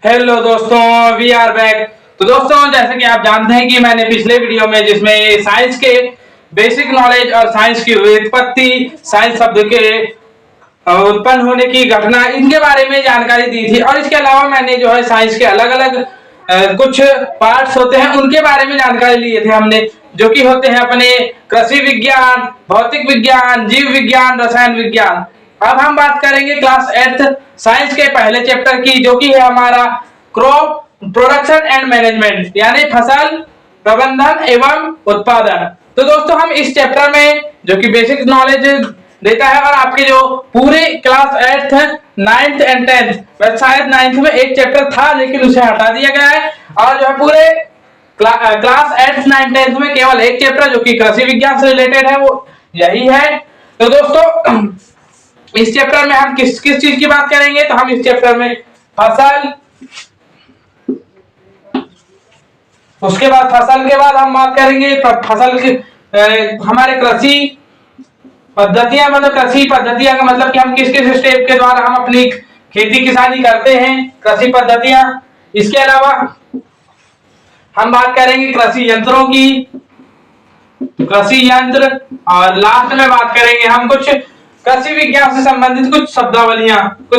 Hello दोस्तों, we are back. तो दोस्तों, जैसे कि आप जानते हैं कि मैंने पिछले वीडियो में जिसमें साइंस के बेसिक नॉलेज और साइंस की व्युत्पत्ति, साइंस शब्द के उत्पन्न होने की घटना, इनके बारे में जानकारी दी थी। और इसके अलावा मैंने जो है साइंस के अलग अलग कुछ पार्ट्स होते हैं उनके बारे में जानकारी लिए थे हमने, जो कि होते हैं अपने कृषि विज्ञान, भौतिक विज्ञान, जीव विज्ञान, रसायन विज्ञान। अब हम बात करेंगे क्लास 8th साइंस के पहले चैप्टर की, जो कि है हमारा क्रॉप प्रोडक्शन एंड मैनेजमेंट, यानी फसल प्रबंधन एवं उत्पादन। तो दोस्तों, हम इस चैप्टर में जो कि बेसिक नॉलेज देता है, और आपके जो पूरे class 8th 9th and 10th, शायद 9th में एक चैप्टर था लेकिन उसे हटा दिया गया है, और जो है पूरे क्लास 8th 9th 10th में केवल एक चैप्टर जो कि कृषि विज्ञान से रिलेटेड है वो यही है। तो दोस्तों, इस चैप्टर में हम किस किस चीज की बात करेंगे, तो हम इस चैप्टर में फसल, उसके बाद फसल के बाद हम बात करेंगे फसल की हमारे कृषि पद्धतियां, मतलब कृषि पद्धतियां का मतलब कि हम किस किस स्टेप के द्वारा हम अपनी खेती किसानी करते हैं, कृषि पद्धतियां। इसके अलावा हम बात करेंगे कृषि यंत्रों की, कृषि यंत्र, और लास्ट में बात करेंगे हम कुछ कृषि विज्ञान से संबंधित कुछ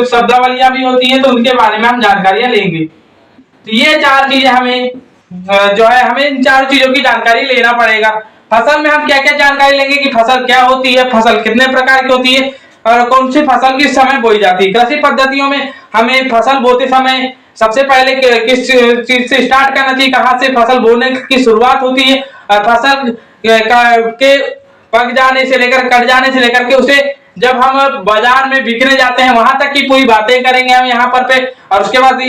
शब्दावलियां भी होती है, तो उनके बारे में हम जानकारियां लेंगे। तो ये चार चीजें हमें हमें इन चार चीजों की जानकारी लेना पड़ेगा। फसल में हम क्या क्या जानकारी लेंगे कि फसल क्या होती है, फसल कितने प्रकार की होती है, और कौन सी फसल किस समय बोई जाती है। कृषि पद्धतियों में हमें फसल बोते समय सबसे पहले किस चीज से स्टार्ट करना चाहिए, कहाँ से फसल बोने की शुरुआत होती है, फसल के पक जाने से लेकर कट जाने से लेकर के उसे जब हम बाजार में बिकने जाते हैं वहां तक की पूरी बातें करेंगे हम यहाँ पर पे। और उसके बाद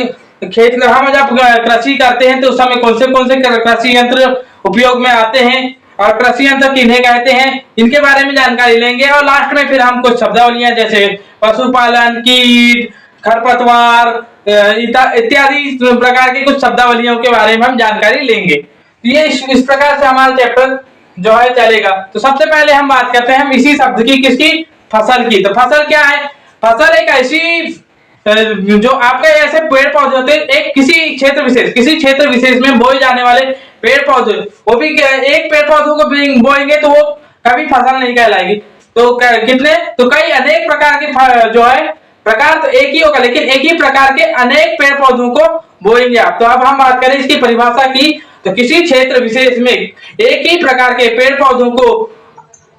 खेत में हम जब कृषि करते हैं तो उस समय कौन से कृषि यंत्र उपयोग में आते हैं, और कृषि यंत्र किन्हें कहते हैं, इनके बारे में जानकारी लेंगे। और लास्ट में फिर हम कुछ शब्दावलियां जैसे पशुपालन, कीट, खरपतवार इत्यादि प्रकार की कुछ शब्दावलियों के बारे में हम जानकारी लेंगे। ये इस प्रकार से हमारा चैप्टर जो है चलेगा। तो सबसे पहले हम बात करते हैं हम इसी शब्द की, किसकी, फसल की। तो फसल क्या है? फसल एक ऐसी जो आपके ऐसे पेड़ पौधे होते हैं, एक किसी क्षेत्र विशेष में बोए जाने वाले पेड़ पौधे, वो भी एक पेड़ पौधों को बोएंगे तो वो कभी फसल नहीं कहलाएगी। तो कितने, तो कई अनेक प्रकार के जो है प्रकार तो एक ही होगा, लेकिन एक ही प्रकार के अनेक पेड़ पौधों को बोएंगे आप। तो अब हम बात करें इसकी परिभाषा की, तो किसी क्षेत्र विशेष में एक ही प्रकार के पेड़ पौधों को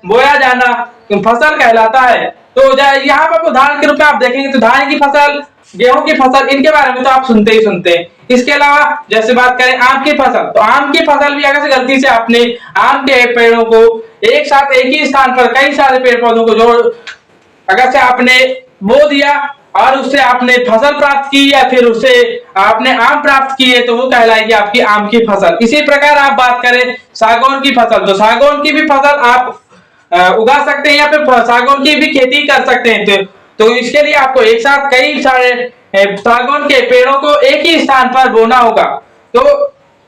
बोया जाना फसल कहलाता है। तो यहाँ पर उदाहरण के रूप में आप देखेंगे तो धान की फसल, गेहूं की फसल, इनके बारे में तो आप सुनते ही सुनते हैं। इसके अलावा जैसे बात करें आम की फसल, तो आम की फसल भी अगर से गलती से आपने आम के पेड़ों को एक साथ एक ही स्थान पर कई सारे पेड़ पौधों को जोड़ अगर से आपने बो दिया और उससे आपने फसल प्राप्त की, या फिर उससे आपने आम प्राप्त किए, तो वो कहलाएगी आपकी आम की फसल। इसी प्रकार आप बात करें सागौन की फसल, तो सागौन की भी फसल आप उगा सकते हैं, या फिर सागौन की भी खेती कर सकते हैं। तो इसके लिए आपको एक साथ कई सारे सागौन के पेड़ों को एक ही स्थान पर बोना होगा। तो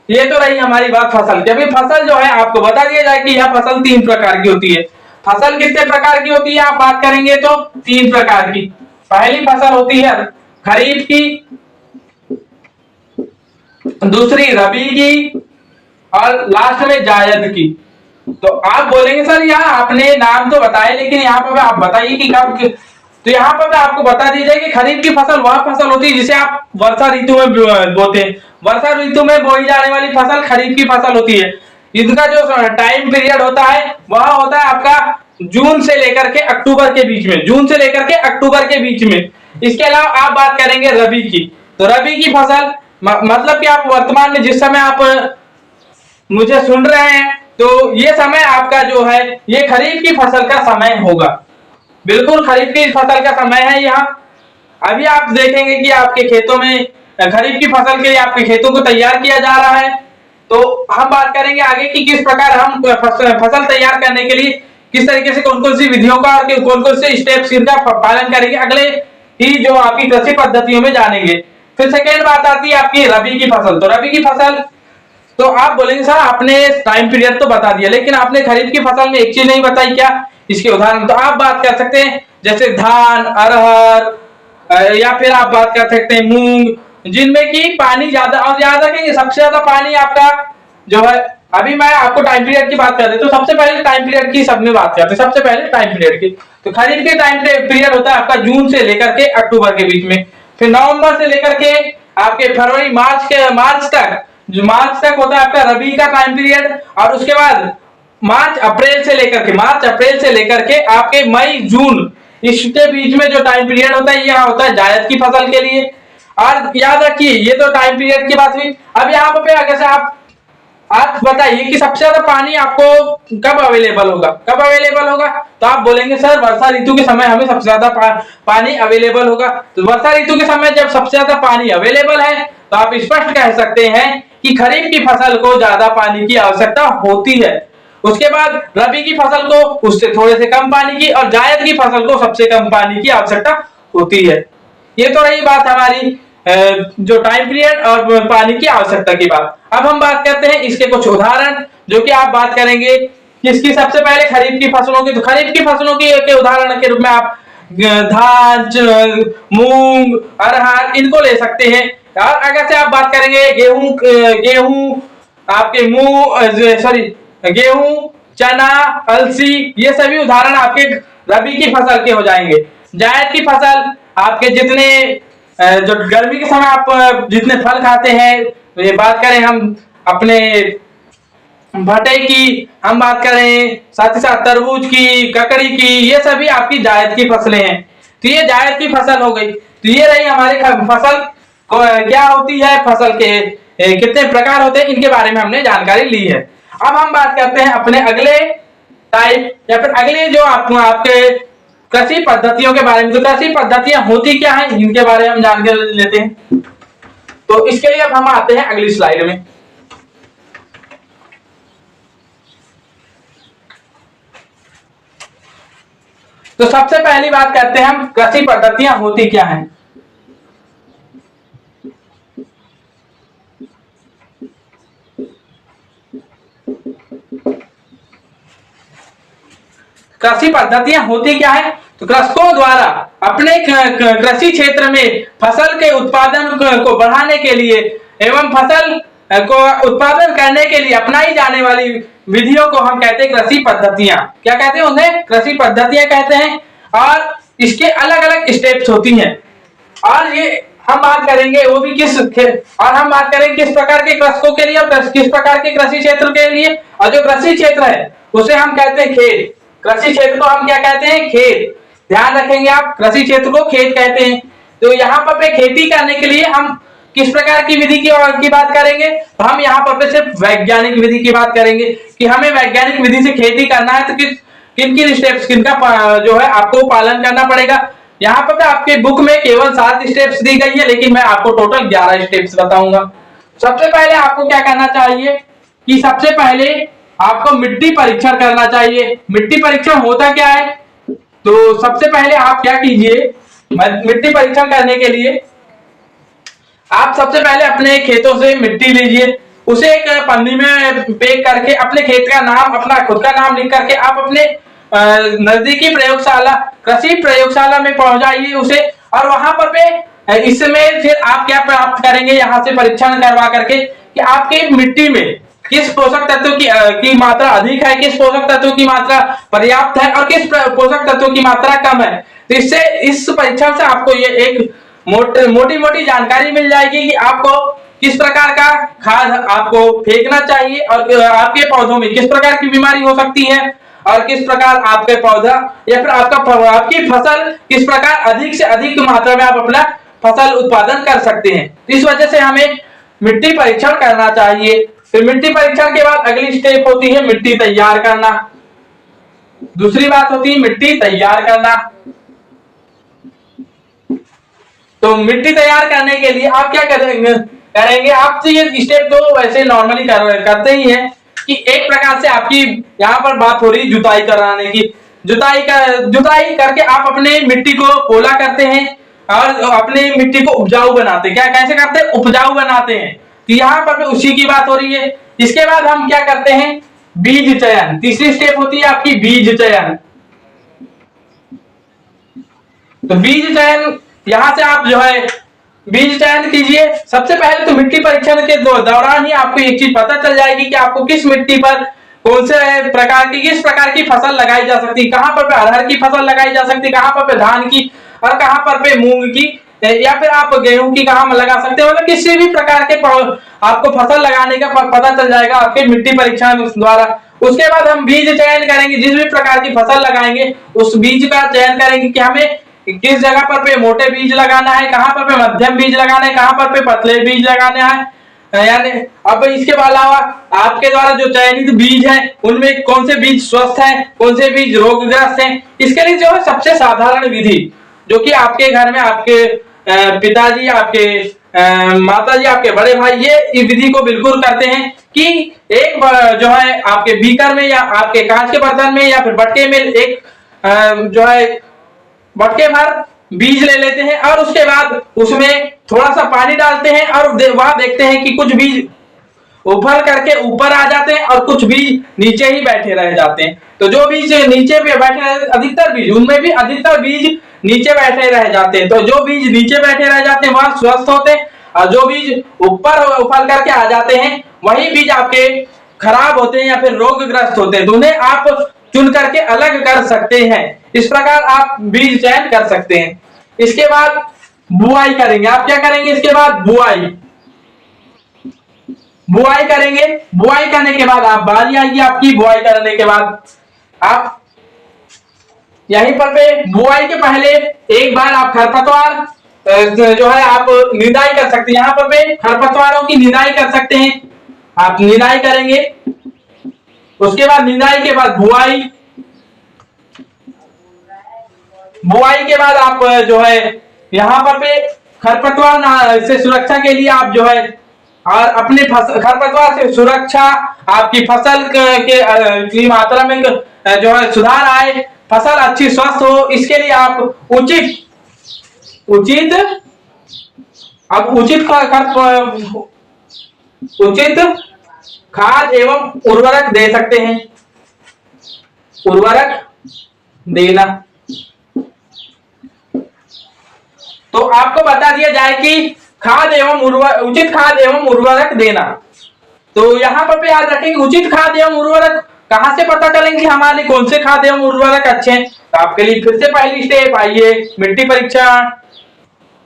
ये तो रही हमारी बात फसल की। अभी फसल जो है आपको बता दिया जाए कि यह फसल 3 प्रकार की होती है। फसल कितने प्रकार की होती है आप बात करेंगे तो 3 प्रकार की। पहली फसल होती है खरीफ की, दूसरी रबी की, और लास्ट में जायद की। तो आप बोलेंगे सर यहाँ आपने नाम तो बताए, लेकिन यहाँ पर आप बताइए कि कब। तो यहाँ पर आपको बता दी जाए कि खरीफ की फसल वह फसल होती है जिसे आप वर्षा ऋतु में बोते हैं। वर्षा ऋतु में बोई जाने वाली फसल खरीफ की फसल होती है। इनका जो टाइम पीरियड होता है वह होता है आपका जून से लेकर के अक्टूबर के बीच में, इसके अलावा आप बात करेंगे रबी की। तो रबी की फसल मतलब कि आप वर्तमान में जिस समय आप मुझे सुन रहे हैं, तो ये समय आपका जो है ये खरीफ की फसल का समय होगा। बिल्कुल खरीफ की फसल का समय है यहाँ। अभी आप देखेंगे कि आपके खेतों में खरीफ की फसल के लिए आपके खेतों को तैयार किया जा रहा है। तो हम बात करेंगे आगे कि किस प्रकार हम फसल तैयार करने के लिए किस तरीके से कौन कौन सी विधियों का और कौन कौन से स्टेप्स का पालन करेंगे, अगले ही जो आपकी कृषि पद्धतियों में जानेंगे। फिर सेकेंड बात आती है आपकी रबी की फसल। तो रबी की फसल, तो आप बोलेंगे सर आपने टाइम पीरियड तो बता दिया, लेकिन आपने खरीफ की फसल में एक चीज नहीं बताई, क्या? इसके उदाहरण तो आप बात कर सकते हैं जैसे धान, अरहर, या फिर आप बात कर सकते हैं मूंग, जिनमें कि पानी ज्यादा, और याद रखेंगे सबसे ज्यादा पानी आपका जो है, अभी मैं आपको टाइम पीरियड की बात कर रही, तो सबसे पहले टाइम पीरियड की सब में बात करते हैं, सबसे पहले टाइम पीरियड की। तो खरीफ के टाइम पीरियड होता है आपका जून से लेकर के अक्टूबर के बीच में, फिर नवंबर से लेकर के आपके फरवरी मार्च तक, जो मार्च तक होता है आपका रबी का टाइम पीरियड, और उसके बाद मार्च अप्रैल से लेकर के आपके मई जून, इसके बीच में जो टाइम पीरियड होता है यह होता है जायद की फसल के लिए। और याद रखिए ये तो टाइम पीरियड की बात हुई। अब यहाँ पे आगे से आप बताइए कि सबसे ज्यादा पानी आपको कब अवेलेबल होगा, तो आप बोलेंगे सर वर्षा ऋतु के समय हमें सबसे ज्यादा पानी अवेलेबल होगा। तो वर्षा ऋतु के समय जब सबसे ज्यादा पानी अवेलेबल है तो आप स्पष्ट कह सकते हैं कि खरीफ की फसल को ज्यादा पानी की आवश्यकता होती है। उसके बाद रबी की फसल को उससे थोड़े से कम पानी की, और जायद की फसल को सबसे कम पानी की आवश्यकता होती है। ये तो रही बात हमारी जो टाइम पीरियड और पानी की आवश्यकता की बात। अब हम बात करते हैं इसके कुछ उदाहरण, जो कि आप बात करेंगे किसकी, सबसे पहले खरीफ की फसलों की। तो खरीफ की फसलों के उदाहरण के रूप में आप धान, मूंग, अरहर इनको ले सकते हैं। और अगर से आप बात करेंगे गेहूं आपके गेहूं, चना, अलसी, ये सभी उदाहरण आपके रबी की फसल के हो जाएंगे। जायद की फसल आपके जितने जो गर्मी के समय आप जितने फल खाते हैं, ये बात करें हम अपने भटे की, हम बात करें साथ ही साथ तरबूज की, ककड़ी की, ये सभी आपकी जायद की फसलें हैं। तो ये जायद की फसल हो गई। तो ये रही हमारी फसल क्या होती है, फसल के कितने प्रकार होते हैं, इनके बारे में हमने जानकारी ली है। अब हम बात करते हैं अपने अगले टाइप या फिर अगले जो आपके कृषि पद्धतियों के बारे में। तो कृषि पद्धतियां होती क्या है, इनके बारे में हम जानकारी लेते हैं। तो इसके लिए अब हम आते हैं अगली स्लाइड में। तो सबसे पहली बात करते हैं हम कृषि पद्धतियां होती क्या हैं। कृषि पद्धतियां होती क्या है, तो कृषकों द्वारा अपने कृषि क्षेत्र में फसल के उत्पादन को बढ़ाने के लिए एवं फसल को उत्पादन करने के लिए अपनाई जाने वाली विधियों को हम कहते हैं कृषि पद्धतियां। क्या कहते हैं उन्हें? कृषि पद्धतियां कहते हैं। और इसके अलग अलग स्टेप्स होती हैं, और ये हम बात करेंगे वो भी और हम बात करेंगे किस प्रकार के कृषकों के लिए और किस प्रकार के कृषि क्षेत्र के लिए। और जो कृषि क्षेत्र है उसे हम कहते हैं खेत। कृषि क्षेत्र को हम क्या कहते हैं? खेत। ध्यान रखेंगे आप, कृषि क्षेत्र को खेत कहते हैं। तो यहाँ पर खेती करने के लिए हम किस प्रकार की विधि की बात करेंगे, तो हम यहाँ पर सिर्फ वैज्ञानिक विधि की बात करेंगे कि हमें वैज्ञानिक विधि से खेती करना है तो किन किन स्टेप्स किनका जो है आपको पालन करना पड़ेगा। यहाँ पर आपके बुक में केवल 7 स्टेप्स दी गई है, लेकिन मैं आपको टोटल 11 स्टेप्स बताऊंगा। सबसे पहले आपको क्या करना चाहिए कि सबसे पहले आपको मिट्टी परीक्षण करना चाहिए। मिट्टी परीक्षण होता क्या है, तो सबसे पहले आप क्या कीजिए, मिट्टी परीक्षण करने के लिए आप सबसे पहले अपने खेतों से मिट्टी लीजिए, उसे एक पन्नी में पैक करके अपने खेत का नाम, अपना खुद का नाम लिख करके आप अपने नजदीकी प्रयोगशाला, कृषि प्रयोगशाला में पहुंचाइए उसे। और वहां पर पे इसमें फिर आप क्या प्राप्त करेंगे, यहाँ से परीक्षण करवा करके कि आपके मिट्टी में किस पोषक तत्व की मात्रा अधिक है, किस पोषक तत्व की मात्रा पर्याप्त है और किस पोषक तत्व की मात्रा कम है। तो इससे इस परीक्षण से आपको ये एक मोटी जानकारी मिल जाएगी कि आपको किस प्रकार का खाद आपको फेंकना चाहिए और आपके पौधों में किस प्रकार की बीमारी हो सकती है और किस प्रकार आपके पौधा या फिर आपकी फसल किस प्रकार अधिक से अधिक मात्रा में आप अपना फसल उत्पादन कर सकते हैं। इस वजह से हमें मिट्टी परीक्षण करना चाहिए। फिर मिट्टी परीक्षण के बाद अगली स्टेप होती है मिट्टी तैयार करना। दूसरी बात होती है मिट्टी तैयार करना। तो मिट्टी तैयार करने के लिए आप क्या करेंगे आप तो ये स्टेप तो वैसे नॉर्मली करते ही हैं कि एक प्रकार से आपकी यहाँ पर बात हो रही जुताई कराने की। जुताई करके आप अपने मिट्टी को पोला करते हैं और अपने मिट्टी को उपजाऊ बनाते हैं। क्या कैसे करते हैं? उपजाऊ बनाते हैं। तो यहाँ पर उसी की बात हो रही है। इसके बाद हम क्या करते हैं? बीज चयन। तीसरी स्टेप होती है आपकी बीज चयन। तो बीज चयन, यहां से आप जो है बीज चयन कीजिए। सबसे पहले तो मिट्टी परीक्षण के दौरान ही आपको एक चीज पता चल जाएगी कि आपको किस मिट्टी पर कौन से प्रकार की किस प्रकार की फसल लगाई जा सकती है, कहां पर अरहर की फसल लगाई जा सकती है, कहां पर धान की और कहां पर मूंग की या फिर आप गेहूं की कहां लगा सकते हो। मतलब किसी भी प्रकार के आपको फसल लगाने का पता चल जाएगा आपके मिट्टी परीक्षण द्वारा। उसके बाद हम बीज चयन करेंगे, जिस भी प्रकार की फसल लगाएंगे उस बीज का चयन करेंगे कि हमें किस जगह पर मोटे बीज लगाना है, कहां पर मध्यम बीज लगाना है, कहां पर पतले बीज लगाना है। यानी अब इसके अलावा आपके द्वारा जो चयनित बीज है उनमें कौन से बीज स्वस्थ है, कौन से बीज रोगग्रस्त हैं, इसके लिए जो है सबसे साधारण विधि जो कि आपके घर में आपके पिताजी, आपके माताजी, आपके बड़े भाई ये विधि को बिल्कुल करते हैं कि एक जो है आपके बीकर में या आपके कांच के बर्तन में या फिर बटके में एक जो है बटके भर बीज ले लेते हैं और उसके बाद उसमें थोड़ा सा पानी डालते हैं और वहां देखते हैं कि कुछ बीज उभर करके ऊपर आ जाते हैं और कुछ बीज नीचे ही बैठे रह जाते हैं। तो जो बीज नीचे पे बैठे रहते, अधिकतर बीज उनमें भी अधिकतर बीज नीचे बैठे रह जाते हैं। तो जो बीज नीचे बैठे रह जाते हैं वह स्वस्थ होते हैं और जो बीज ऊपर उफल करके आ जाते हैं वही बीज आपके खराब होते हैं या फिर रोगग्रस्त होते हैं। तो उन्हें आप चुन करके अलग कर सकते हैं। इस प्रकार आप बीज चयन कर सकते हैं। इसके बाद बुआई करेंगे। आप क्या करेंगे? इसके बाद बुआई करेंगे। बुआई करने के बाद आप बारी आएगी आपकी। बुआई करने के बाद आप यहीं पर पे बुआई के पहले एक बार आप खरपतवार जो है आप निदाई कर सकते हैं। यहाँ पर पे खरपतवारों की निदाई कर सकते हैं। आप निदाई करेंगे। उसके बाद निदाई के बाद बुआई के बाद आप जो है यहाँ पर पे खरपतवार से सुरक्षा के लिए आप जो है और अपने खरपतवार से सुरक्षा आपकी फसल की मात्रा में जो है सुधार आए, फसल अच्छी स्वस्थ हो, इसके लिए आप उचित खाद एवं उर्वरक दे सकते हैं। उर्वरक देना तो आपको बता दिया जाए कि उचित खाद एवं उर्वरक देना। तो यहाँ पर याद रखेंगे उचित खाद एवं उर्वरक कहां से पता करेंगे कि हमारे लिए कौन से खाद एवं उर्वरक अच्छे हैं। तो आपके लिए फिर से पहली स्टेप आइए मिट्टी परीक्षण।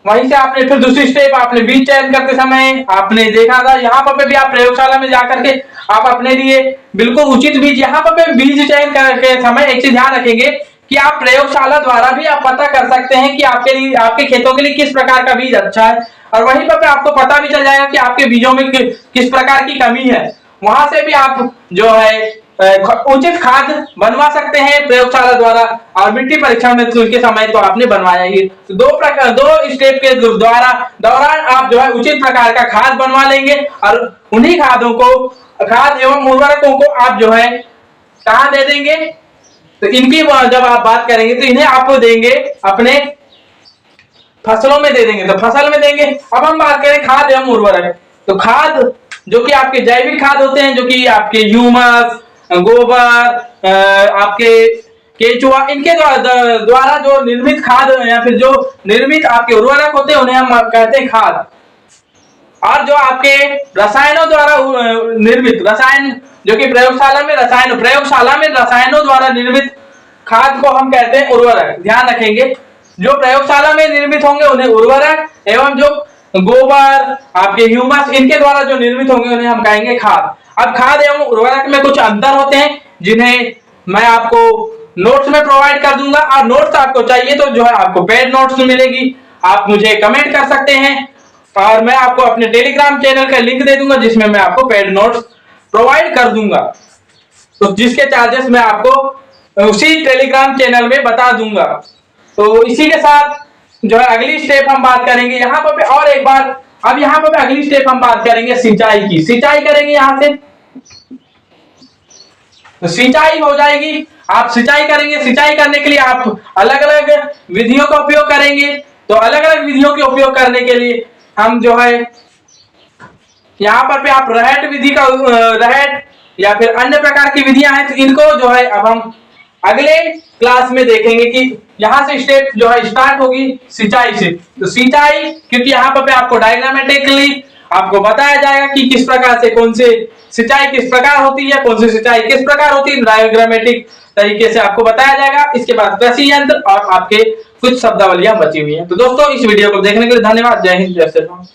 वहीं से आपने फिर दूसरी स्टेप आपने बीज चयन करते समय आपने देखा था यहाँ पर भी आप प्रयोगशाला में जाकर के आप अपने लिए बिल्कुल उचित बीज यहाँ पर बीज चयन करते समय एक चीज ध्यान रखेंगे कि आप प्रयोगशाला द्वारा भी आप पता कर सकते हैं कि आपके लिए आपके खेतों के लिए किस प्रकार का बीज अच्छा है और वहीं पर आपको पता भी चल जाएगा कि आपके बीजों में किस प्रकार की कमी है। वहां से भी आप जो है उचित खाद बनवा सकते हैं प्रयोगशाला द्वारा और मिट्टी परीक्षण में के समय तो आपने बनवाया ही। तो दो स्टेप के दौरान आप जो है उचित प्रकार का खाद बनवा लेंगे और उन्हीं खाद एवं उर्वरकों को आप जो है कहाँ दे देंगे। तो इनकी जब आप बात करेंगे तो इन्हें आपको देंगे अपने फसलों में दे देंगे। तो फसल में देंगे। अब हम बात करें खाद एवं उर्वरक। तो खाद जो कि आपके जैविक खाद होते हैं, जो कि आपके ह्यूमस, गोबर, आपके केचुआ, इनके द्वारा जो निर्मित खाद या फिर जो निर्मित आपके उर्वरक होते हैं उन्हें हम कहते हैं खाद। और जो आपके रसायनों द्वारा निर्मित रसायन जो कि प्रयोगशाला में रसायनों द्वारा निर्मित खाद को हम कहते हैं उर्वरक। ध्यान रखेंगे जो प्रयोगशाला में निर्मित होंगे उन्हें उर्वरक एवं जो गोबर आपके ह्यूमस इनके द्वारा जो निर्मित होंगे उन्हें हम कहेंगे खाद। अब खाद एवं उर्वरक में कुछ अंतर होते हैं जिन्हें मैं आपको नोट्स में प्रोवाइड कर दूंगा और नोट्स आपको चाहिए तो जो है आपको पेड नोट्स मिलेगी। आप मुझे कमेंट कर सकते हैं और मैं आपको अपने टेलीग्राम चैनल का लिंक दे दूंगा जिसमें मैं आपको पेड नोट्स प्रोवाइड कर दूंगा। तो जिसके चार्जेस मैं आपको उसी टेलीग्राम चैनल में बता दूंगा। तो इसी के साथ जो है अगली स्टेप हम बात करेंगे यहाँ पर और एक बार। अब यहाँ पर अगली स्टेप हम बात करेंगे सिंचाई की। सिंचाई करेंगे यहाँ से तो सिंचाई हो जाएगी। आप सिंचाई करेंगे। सिंचाई करने के लिए आप अलग अलग विधियों का उपयोग करेंगे। तो अलग अलग विधियों के उपयोग करने के लिए हम जो है यहाँ पर पे आप रहट विधि का रहट या फिर अन्य प्रकार की विधियां हैं तो इनको जो है अब हम अगले क्लास में देखेंगे कि यहां से स्टेप जो है स्टार्ट होगी सिंचाई से। तो सिंचाई, क्योंकि यहाँ पर आपको डायग्रामेटिकली आपको बताया जाएगा कि किस प्रकार से कौन से सिंचाई किस प्रकार होती है, कौन सी सिंचाई किस प्रकार होती है, डायग्रामेटिक तरीके से आपको बताया जाएगा। इसके बाद कृषि यंत्र और आपके कुछ शब्दावलियां बची हुई हैं। तो दोस्तों इस वीडियो को देखने के लिए धन्यवाद। जय हिंद, जय श्री राम।